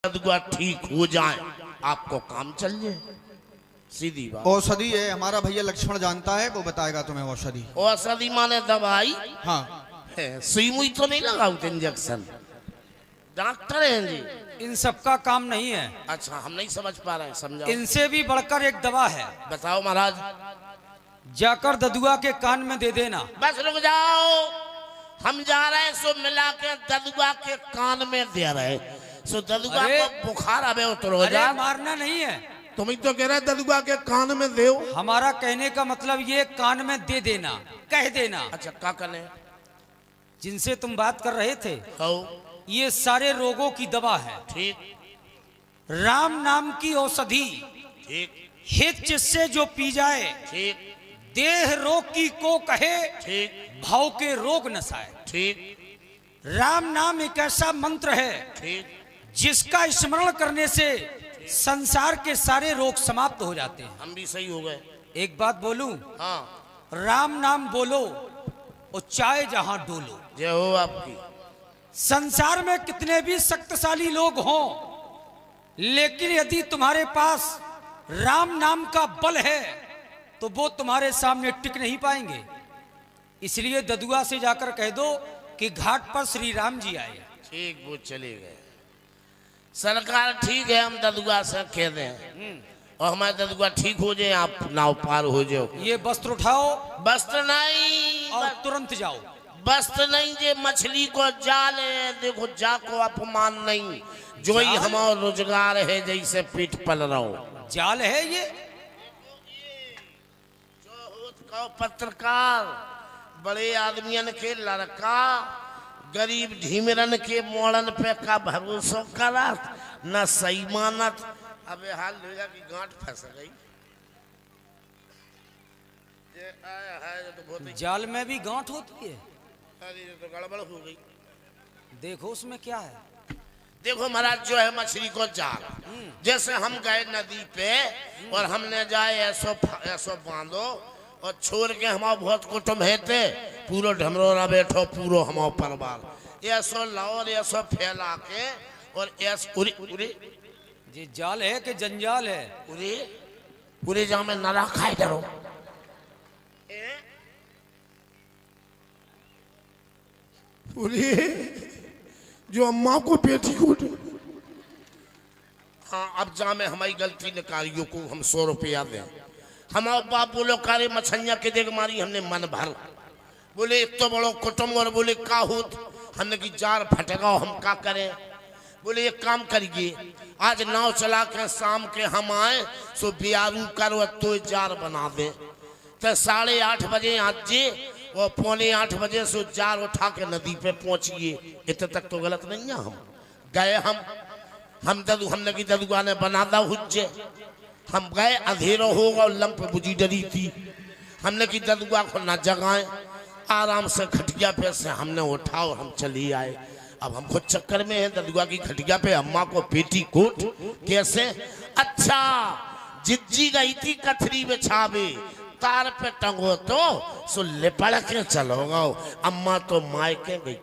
ददुआ ठीक हो जाए आपको काम चल जाए, सीधी बात। औषधि है, हमारा भैया लक्ष्मण जानता है, वो बताएगा तुम्हें औषधि। औषधि माने दवाई? हाँ। सुई मुई तो नहीं लगाओ, इंजेक्शन? डॉक्टर हैं जी? इन सबका काम नहीं है। अच्छा, हम नहीं समझ पा रहे हैं, समझाओ। इनसे भी बढ़कर एक दवा है। बताओ महाराज। जाकर ददुआ के कान में दे देना। बस रुक जाओ, हम जा रहे हैं सो मिला के ददुआ के कान में दे रहे, सो ददुआ को बुखार अबे उतर हो जा। मारना नहीं है। तुम ही तो कह रहे ददुआ के कान में दे। हमारा कहने का मतलब ये कान में दे देना, कह देना। अच्छा, क्या करने? जिनसे तुम बात कर रहे थे हो, ये सारे रोगों की दवा है। ठीक। राम नाम की औषधि, ठीक। हित जिससे जो पी जाए, ठीक। देह रोग की को कहे, ठीक। भाव के रोग नसाए। ठीक। राम नाम एक ऐसा मंत्र है, ठीक, जिसका स्मरण करने से संसार के सारे रोग समाप्त हो जाते हैं। हम भी सही हो गए। एक बात बोलूं? हाँ। राम नाम बोलो और चाहे जहां डोलो। जय हो आपकी। संसार में कितने भी शक्तिशाली लोग हों, लेकिन यदि तुम्हारे पास राम नाम का बल है तो वो तुम्हारे सामने टिक नहीं पाएंगे। इसलिए ददुआ से जाकर कह दो कि घाट पर श्री राम जी आए। ठीक, वो चले गए। सरकार ठीक है, हम ददुआ से कह दें और हमारे ददुआ ठीक हो जाए, आप नाव पार हो जाओ। ये वस्त्र उठाओ। वस्त्र नहीं और तुरंत जाओ। वस्त्र नहीं, जे मछली को जाल है, देखो जा को अपमान नहीं, जो ही हमारा रोजगार है, जैसे पीठ पल रहो। जाल है ये जो पत्रकार बड़े आदमियन के लड़का गरीब ढीमरन के मोड़न पे का भरोसा करत न सही मानत। अबे हाल लेगा कि गांठ फंस गई। तो जाल में भी गांठ होती है। अरे तो गड़बड़ हो गई। देखो उसमें क्या है। देखो महाराज, जो है मछली को जाल, जैसे हम गए नदी पे और हमने जाए ऐसो बांधो और छोड़ के हमारा बहुत कुटुंब है थे, पूरा ढमरोरा बैठो, पूरा हमारा परिवार ऐसो लाओ और ऐसो फैला के और ऐस उरे उरे। ये जाल है कि जंजाल है? उरे पूरे जाओ में न रखा है डरो। उरे जो अम्मा को पेटी कोट। हाँ, अब जा में हमारी गलती निकालियों को हम 100 रुपया दें। हमारे बाप बोलो कारे मछलियाँ के देख मारी, हमने मन भर। बोले एक तो बड़ो कुटुंब, और बोले का होत, हमने की जार फटेगा, हम क्या करें? बोले एक काम करिए, आज नाव चला के शाम के हम आए, सो बियारू करो तो जार बना दे। तो 8:30 बजे आज जे और 7:45 बजे से जार उठा के नदी पे पहुंचिए। इतने तक तो गलत नहीं है। हम गए, हमने की ददुआ ने बना दा हुज्जे। हम गए, अंधेरा होगा और लंप बुझी डरी थी। हमने की ददुआ को ना जगाए, आराम से खटिया पे से हमने उठा और हम चली आए। अब हम खुद चक्कर में हैं, ददुआ की खटिया पे अम्मा को पेटी कोट कैसे? अच्छा, जिज्जी गई थी कथरी बिछावे, तार पे टंगो तो सो लिपड़ के चलोगा। अम्मा तो मायके गई।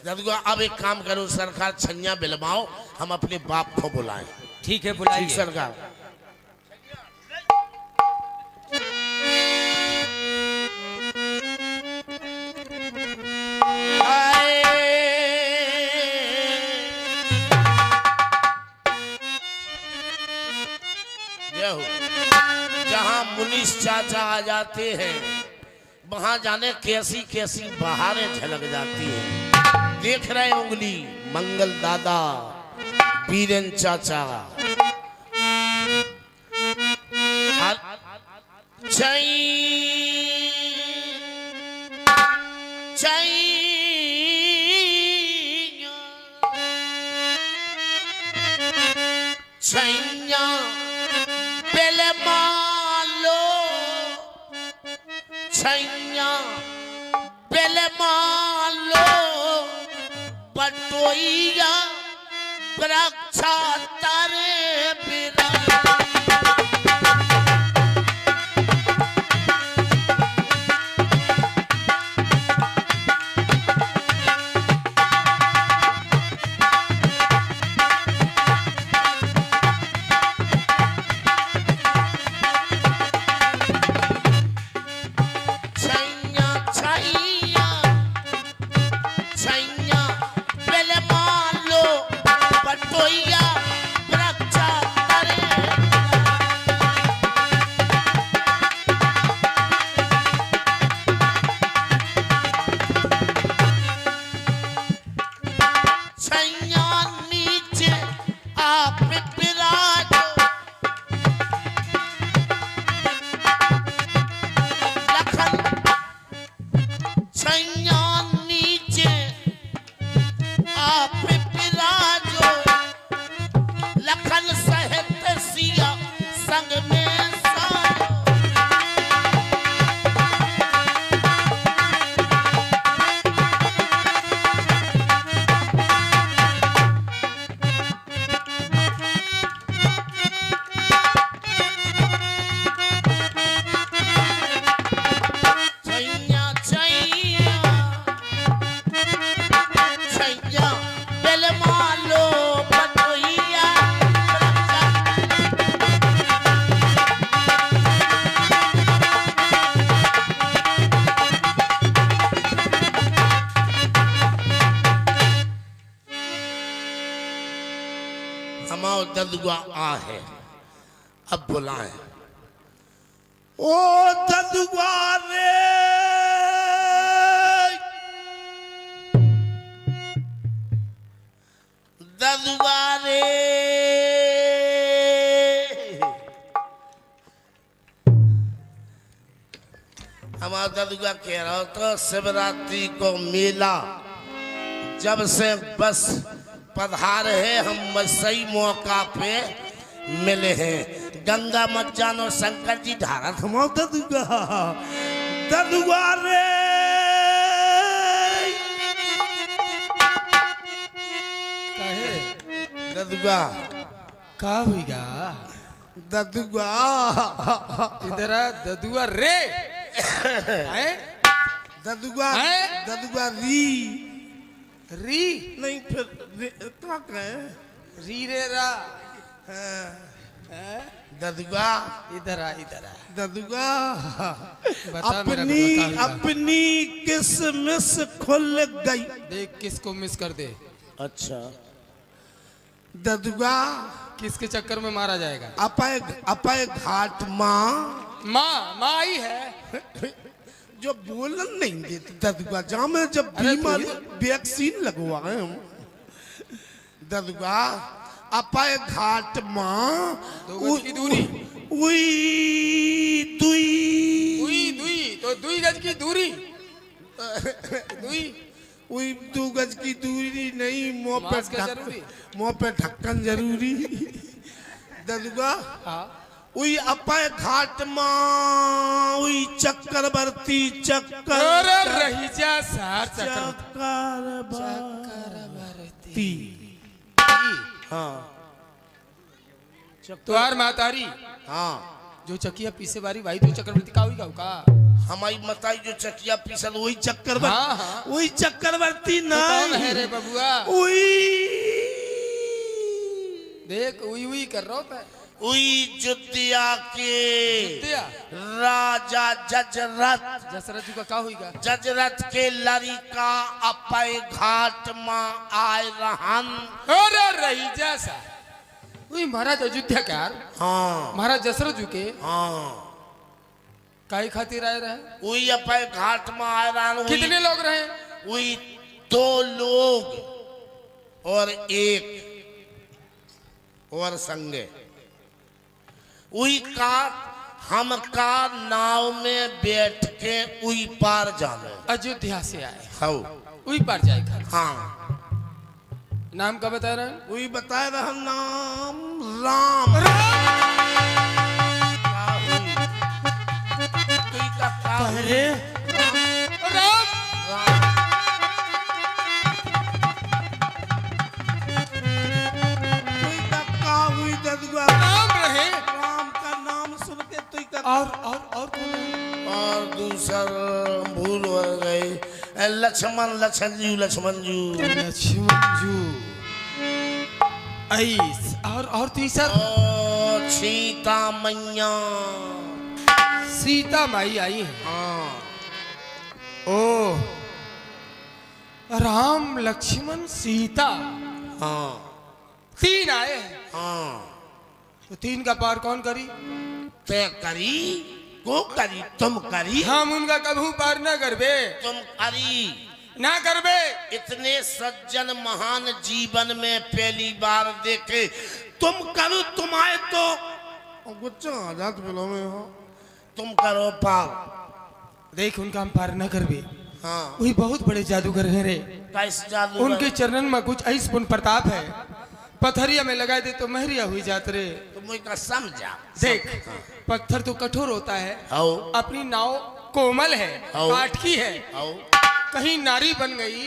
ददुआ अब एक काम करो, सरकार छन्या बिलवाओ, हम अपने बाप को बुलाएं। ठीक है, बुलाइए। ठीक सरकार। जहाँ मुनीश चाचा आ जाते हैं, वहां जाने कैसी कैसी बहारें झलक जाती हैं। देख रहे उंगली मंगल दादा, बीरेन चाचा, छैया पहले मालो, छैया पहले मालो, बटोइया वृक्षा तारे बिना। नीचे आप विराजो, लखन छैया नीचे आप विराजो, लखन सहित सिया संग में साजो। हमारा ददुआ आ है, अब बुलाएं। ओ ददुआ रे, ददुआ रे, हमारा ददुआ कह रहा था शिवरात्रि को मेला जब से बस पधार है, हम सही मौका पे मिले हैं। गंगा मत जानो शंकर जी धारा थमो ददुआ, ददुआ रे, काहे ददुआ का हुईगा? ददुआ इधर आ, ददुआ रे हैं? ददुआ हैं? ददुआ री री नहीं फिर क्या कहें री रे रा हाँ, हैं? ददुआ इधर आ, इधर आ। ददुआ बता मेरा अपनी बेटा, कहाँ हुआ? अपनी किस्मत खुल गई। देख किसको मिस कर दे। अच्छा ददुआ किसके चक्कर में मारा जाएगा? अपाय घाट माँ माँ आई है। जो बोलन नहीं देती ददुआ, जहाँ में जब बीमार वैक्सीन लगवाए हम ददुआ अपाय घाट माँ 2 गज की दूरी, उई दुई दुई दुई तो 2 गज की दूरी, दुई उई 2 गज की दूरी नहीं, मास्क जरूरी। मुँह पे ढक्कन जरूरी। ददुआ हाँ उई अपाय घाट माँ उई चक्रवर्ती अरे रही जा सार चक्रवर्ती हाँ तुम्हार मातारी हाँ जो चकिया पीछे बारी भाई तो चक्रवर्ती का हुई का हमारी मताई जो चकिया पीसल वही चक्रवर्ती। हाँ, हाँ। वही चक्रवर्ती तो ना कौन है रे बबुआ? उई देख उई उई कर रहा था। उई जुतिया के जुतिया? राजा जजरथ दशरथ जी का क्या हुईगा? जजरथ के लड़का अपाय घाट माँ आए रहन। अरे रही जा सार वही महाराज अयोध्या का यार, हाँ महाराज दशरथ जी के हाँ काई खातिर आए रहे? वही अपाय घाट में आए रहन। कितने लोग रहे? वही 2 लोग और 1 और संगे उई का हम का नाव में बैठ के उई पार जाने। अयोध्या से आए हाँ उई पार जाए। हाँ नाम का बता रहे हैं? वही बताए रहा नाम राम। अरे राम राम रहे। राम का नाम सुन के तो और कौन है? और दूसरा भूल हो गए लक्ष्मण लक्ष्मण जू ऐस और तीसरा सीता मैया सीता माई आई है। हाँ ओ राम लक्ष्मण सीता हाँ 3 आए हैं। हाँ तो 3 का पार कौन करी? तय करी को करी तुम करी हम उनका कभू पार न करबे। तुम करी ना करबे। इतने सज्जन महान जीवन में पहली बार देखे। तुम करो, तुम आए तो गुच्चा आजाद फिल्मों में हो, तुम करो पार। देख उनका हम पार न करबे। हाँ, वही बहुत बड़े जादूगर हैं रे। कैसे जादू? उनके चरणन में कुछ ऐसा पुण्य प्रताप है, पत्थरिया में लगा दे तो महरिया हुई जात रे। तुम मुझे समझा। देख पत्थर तो कठोर होता है, आओ अपनी नाव कोमल है, आओ। काठ की है, आओ कहीं नारी बन गई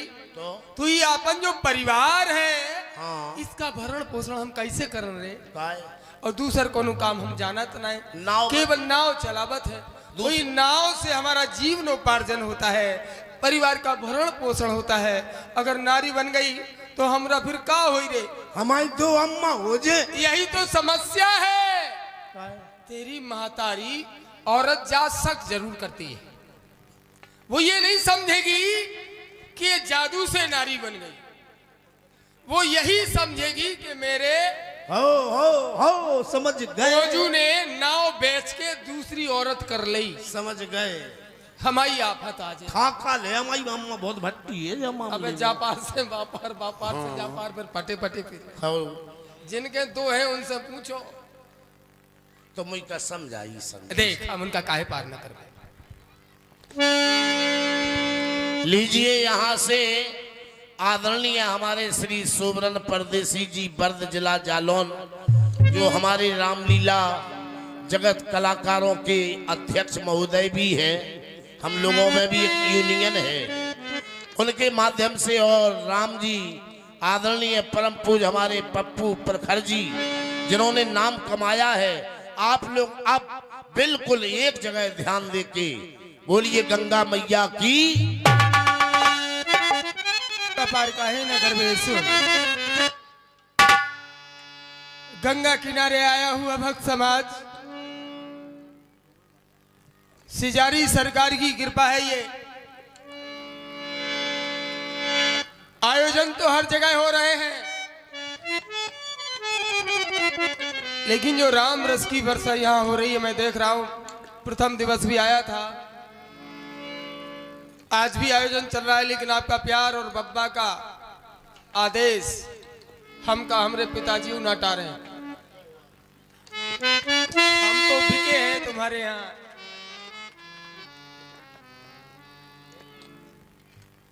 तो ये अपन जो परिवार है, हाँ। इसका भरण पोषण हम कैसे करन रे। काय? और दूसर कोनो काम हम जानत नहीं, नाव केवल नाव चलावत है। वही नाव से हमारा जीवनोपार्जन होता है, परिवार का भरण पोषण होता है। अगर नारी बन गई तो हमरा फिर का होई रे। हमारी दो अम्मा हो जे। यही तो समस्या है। तेरी महतारी औरत जात शक जरूर करती है, वो ये नहीं समझेगी कि ये जादू से नारी बन गई, वो यही समझेगी कि मेरे हो समझ गए। रोजू ने नाव बेच के दूसरी औरत कर ली। समझ गए। हमारी आफत आ जाए। खा ले, हमारी अम्मा बहुत भट्टी है। अबे जापार से बापार, बापार से जापार, फिर फटे फटे फिर। हाँ। जिनके दो हैं उनसे पूछो। तो मुझे समझाई समझ। देख हम उनका काहे पार न कर। लीजिए यहाँ से आदरणीय हमारे श्री सोबरन परदेसी जी, बर्द जिला जालौन, जो हमारे रामलीला जगत कलाकारों के अध्यक्ष महोदय भी हैं। हम लोगों में भी एक यूनियन है, उनके माध्यम से, और राम जी आदरणीय परम पूज हमारे पप्पू प्रखर जी, जिन्होंने नाम कमाया है। आप लोग अब बिल्कुल एक जगह ध्यान देके बोलिए गंगा मैया की। पार काहे न करबे। सुन, गंगा किनारे आया हुआ भक्त समाज, सिजारी सरकार की कृपा है। ये आयोजन तो हर जगह हो रहे हैं, लेकिन जो राम रस की वर्षा यहाँ हो रही है, मैं देख रहा हूं। प्रथम दिवस भी आया था, आज भी आयोजन चल रहा है, लेकिन आपका प्यार और बब्बा का आदेश हमका हमरे पिताजी ना टारे। हम तो बिके हैं तुम्हारे यहाँ।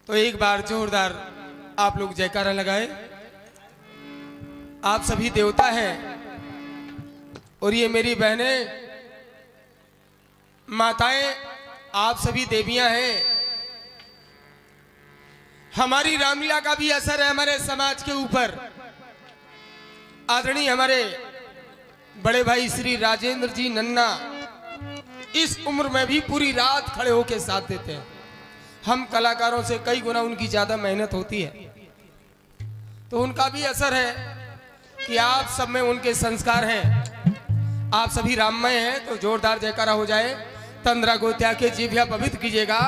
तो एक बार जोरदार आप लोग जयकारा लगाए। आप सभी देवता हैं और ये मेरी बहनें माताएं, आप सभी देवियां हैं। हमारी रामलीला का भी असर है हमारे समाज के ऊपर। आदरणीय हमारे बड़े भाई श्री राजेंद्र जी नन्ना इस उम्र में भी पूरी रात खड़े होकर साथ देते हैं। हम कलाकारों से कई गुना उनकी ज्यादा मेहनत होती है, तो उनका भी असर है कि आप सब में उनके संस्कार हैं। आप सभी राममय हैं, तो जोरदार जयकारा हो जाए। तंद्रा गोत्या के जीभिया पवित्र कीजिएगा,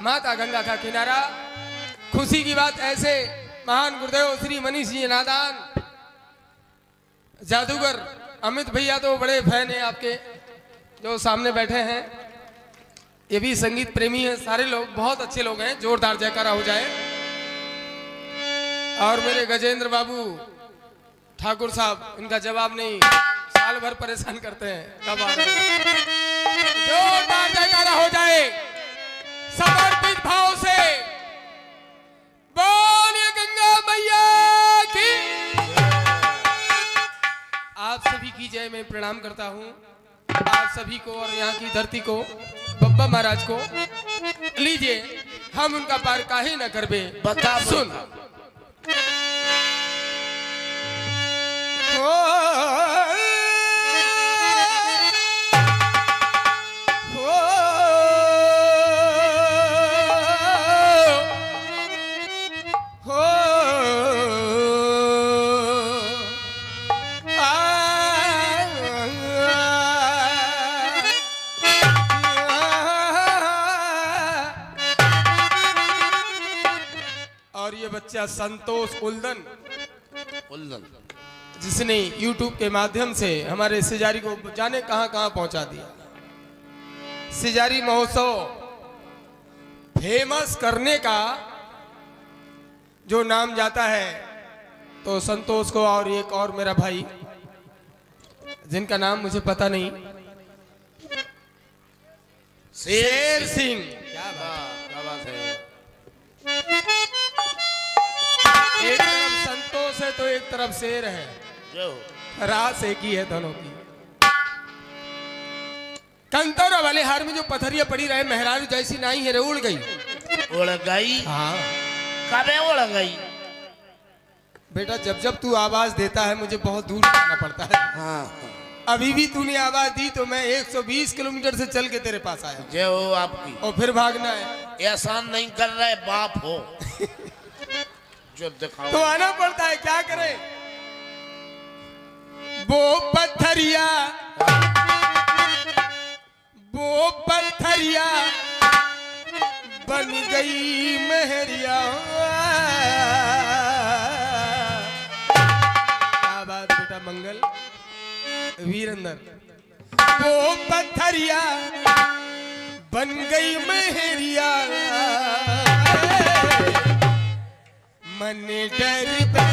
माता गंगा का किनारा। खुशी की बात ऐसे महान गुरुदेव श्री मनीष जी नादान जादूगर अमित भैया तो बड़े फैन हैं आपके, जो सामने बैठे हैं। ये भी संगीत प्रेमी हैं, सारे लोग बहुत अच्छे लोग हैं। जोरदार जयकारा हो जाए। और मेरे गजेंद्र बाबू ठाकुर साहब, इनका जवाब नहीं, साल भर परेशान करते हैं, कब आ रहे हैं। जोरदार जयकारा हो जाए समर्पित भाव से। बोलिए गंगा मैया की। आप सभी की जय मैं प्रणाम करता हूं, आप सभी को और यहाँ की धरती को, बब्बा महाराज को। लीजिए हम उनका पार काहे न करबे। बता सुन। और ये बच्चा संतोष उल्दन, जिसने YouTube के माध्यम से हमारे सिजारी को जाने कहां कहां पहुंचा दिया। सिजारी महोत्सव फेमस करने का जो नाम जाता है तो संतोष को, और एक और मेरा भाई जिनका नाम मुझे पता नहीं, शेर सिंह। क्या बात है। एक तरफ संतोष है तो एक तरफ शेर है, जो रास एक ही है दोनों की। कंतौरा वाले हार में जो पथरिया पड़ी रहे, मेहरारू जैसी नाई है रे उड़ गई। उड़ गई? हाँ कबे उड़ गई? बेटा जब जब तू आवाज देता है मुझे बहुत दूर जाना पड़ता है। हाँ। अभी भी तूने आवाज दी तो मैं 120 किलोमीटर से चल के तेरे पास आया, जय हो आपकी। और फिर भागना है। एहसान नहीं कर रहे, बाप हो जो दिखाओ तो आना पड़ता है, क्या करे। वो पत्थरिया बन गई मेहरिया। क्या बात बेटा मंगल वीरेंद्र। वो पत्थरिया बन गई मेहरिया, मन डरता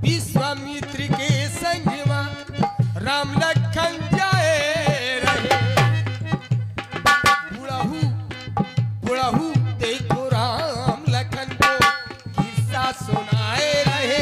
विश्वामित्र के संग राम लखन जाए रहे। बुढ़ाहू देखो राम लखन को किस्सा सुनाए रहे।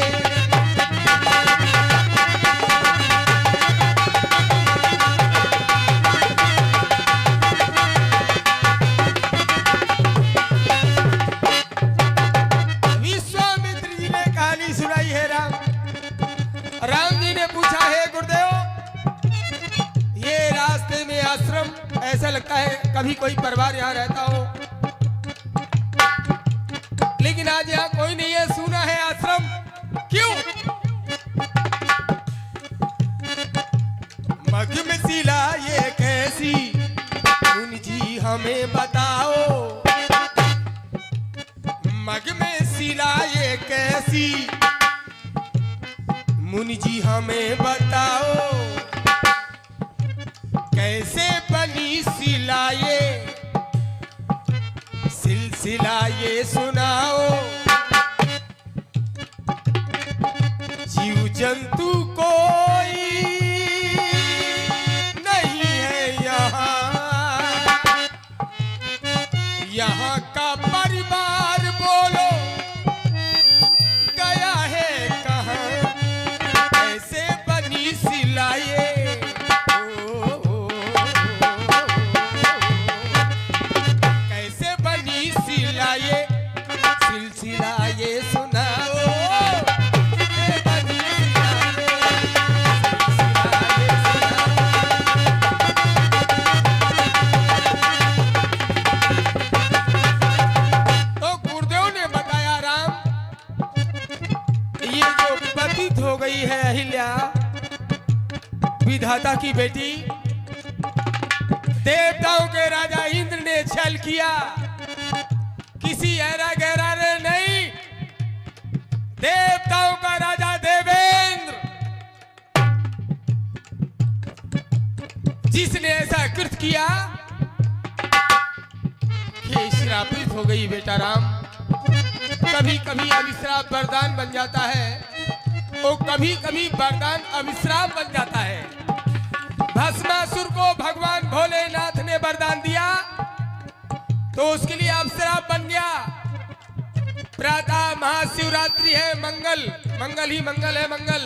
ऐसा लगता है कभी कोई परिवार यहाँ रहता हो, लेकिन आज यहाँ कोई नहीं है, सुना है आश्रम। क्यों? मग में सिला ये कैसी, मुनि जी हमें बताओ। मग में सिला ये कैसी, मुनि जी हमें बताओ। कैसे बनी सिलाए, सिलसिला ये सुनाओ। जीव जंतु कोई नहीं है यहाँ का परिवार बोलो गया है कहाँ। कैसे बनी सिलाए, सिलसिला ये सुनाओ। तो गुरुदेव ने बताया राम, ये जो पतित हो गई है अहिल्या, विधाता की बेटी, देवताओं के राजा इंद्र ने छल किया, किसी ऐरा गहरा ने नहीं। देवताओं का राजा देवेंद्र, जिसने ऐसा कृत किया कि श्रापित हो गई बेटा राम। कभी कभी अभिश्राप वरदान बन जाता है, और कभी कभी वरदान अभिश्राप बन जाता है। भस्मासुर को भगवान भोलेनाथ ने वरदान दिया तो उसके लिए अभिश्राप बन गया। प्रातः महाशिवरात्रि है, मंगल मंगल ही मंगल है मंगल,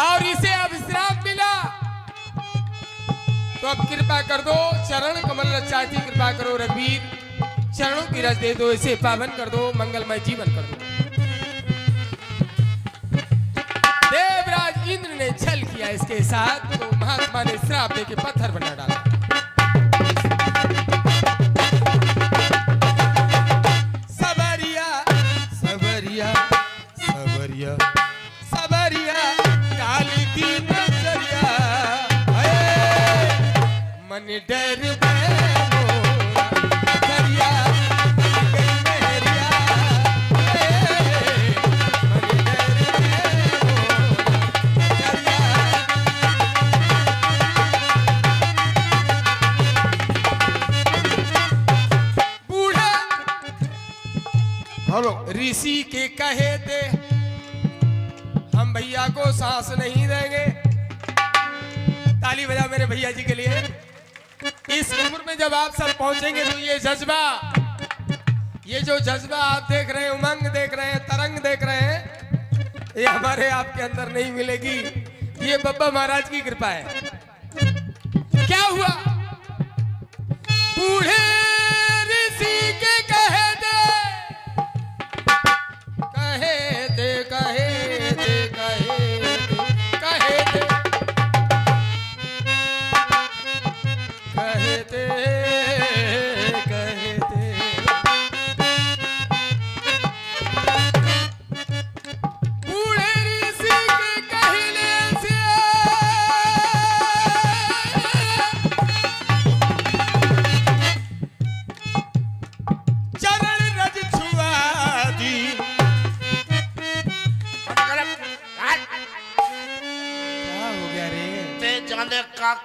और इसे अभिश्राप मिला तो अब कृपा कर दो, चरण कमल रचाती कृपा करो रघुवीर, चरणों की रज दे दो, इसे पावन कर दो, मंगलमय जीवन कर दो। देवराज इंद्र ने छल किया इसके साथ, तो महात्मा ने श्राप दे के पत्थर बना डाला। सबरिया सबरिया सबरिया सबरिया काली की नजरिया, मन डर ऋषि के कहे थे हम भैया को सांस नहीं देंगे। ताली बजा मेरे भैया जी के लिए। इस उम्र में जब आप सब पहुंचेंगे तो ये जज्बा, ये जो जज्बा आप देख रहे हैं, उमंग देख रहे हैं, तरंग देख रहे हैं, ये हमारे आपके अंदर नहीं मिलेगी। ये बब्बा महाराज की कृपा है। क्या हुआ? बूढ़े ऋषि के कहे थे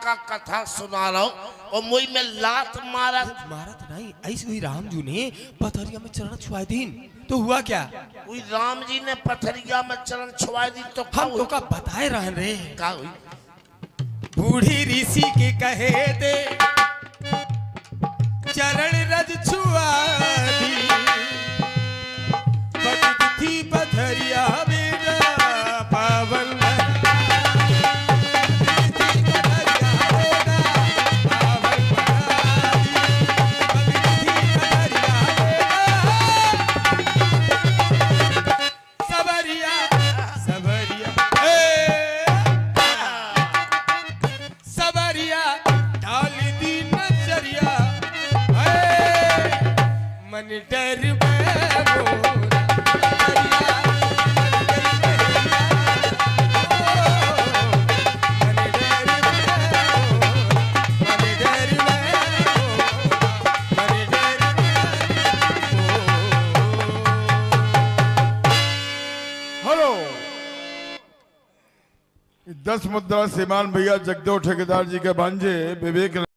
का कथा सुना रहा हूँ और मुझ में लात मारा नहीं, ऐसे हुई राम जी ने पथरिया में चरण छुआ दीन, तो हुआ क्या? कोई राम जी ने पथरिया में चरण छुआ दी तो हम तो का बताए रहन रे का हुई? बूढ़ी ऋषि के कहे थे चरण रज छुआ दी, पतित थी पथरिया बेटा पावन दस मुद्रा श्रीमान भैया जगदेव ठेकेदार जी के भांजे विवेक